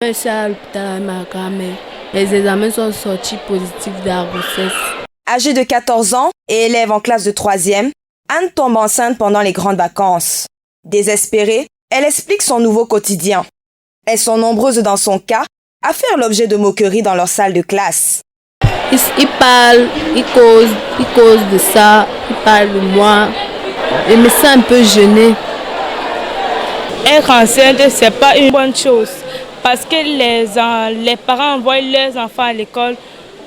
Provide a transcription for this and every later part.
Je suis à l'hôpital avec ma grand-mère. Les examens sont sortis positifs de la grossesse. Âgée de 14 ans et élève en classe de 3e, Anne tombe enceinte pendant les grandes vacances. Désespérée, elle explique son nouveau quotidien. Elles sont nombreuses dans son cas à faire l'objet de moqueries dans leur salle de classe. Ils parlent, ils causent de ça, ils parlent de moi. Je me sens un peu gênée. Être enceinte, ce n'est pas une bonne chose parce que les parents envoient leurs enfants à l'école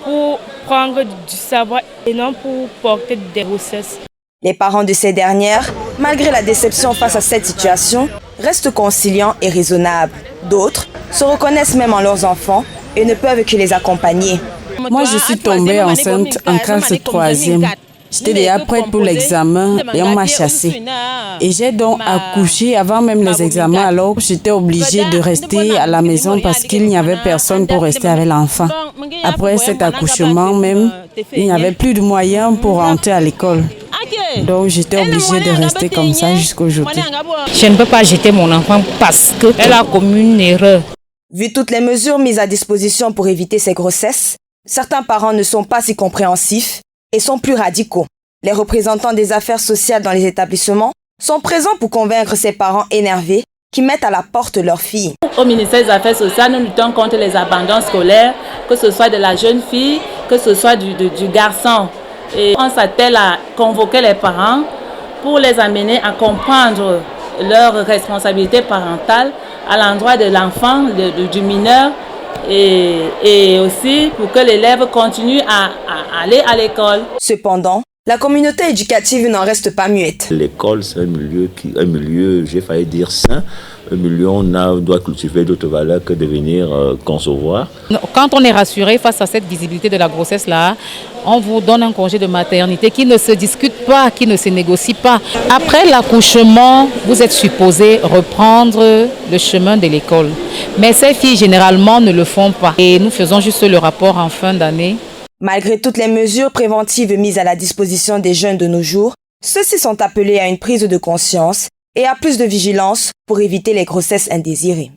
pour prendre du savoir et non pour porter des grossesses. Les parents de ces dernières, malgré la déception face à cette situation, restent conciliants et raisonnables. D'autres se reconnaissent même en leurs enfants et ne peuvent que les accompagner. Moi, je suis tombée enceinte en classe de 3e. J'étais déjà prête pour l'examen et on m'a chassée. Et j'ai donc accouché avant même les examens, alors j'étais obligée de rester à la maison parce qu'il n'y avait personne pour rester avec l'enfant. Après cet accouchement même, il n'y avait plus de moyens pour rentrer à l'école. Donc j'étais obligée de rester comme ça jusqu'aujourd'hui. Je ne peux pas jeter mon enfant parce qu'elle a commis une erreur. Vu toutes les mesures mises à disposition pour éviter ces grossesses, certains parents ne sont pas si compréhensifs et sont plus radicaux. Les représentants des affaires sociales dans les établissements sont présents pour convaincre ces parents énervés qui mettent à la porte leurs filles. Au ministère des Affaires sociales, nous luttons contre les abandons scolaires, que ce soit de la jeune fille, que ce soit du garçon. Et on s'attelle à convoquer les parents pour les amener à comprendre leurs responsabilités parentales à l'endroit de l'enfant, du mineur, et aussi pour que l'élève continue à aller à l'école. Cependant, la communauté éducative n'en reste pas muette. L'école, c'est un milieu, j'ai failli dire sain, un milieu où on doit cultiver d'autres valeurs que de venir concevoir. Quand on est rassuré face à cette visibilité de la grossesse-là, on vous donne un congé de maternité qui ne se discute pas, qui ne se négocie pas. Après l'accouchement, vous êtes supposé reprendre le chemin de l'école. Mais ces filles, généralement, ne le font pas. Et nous faisons juste le rapport en fin d'année. Malgré toutes les mesures préventives mises à la disposition des jeunes de nos jours, ceux-ci sont appelés à une prise de conscience et à plus de vigilance pour éviter les grossesses indésirées.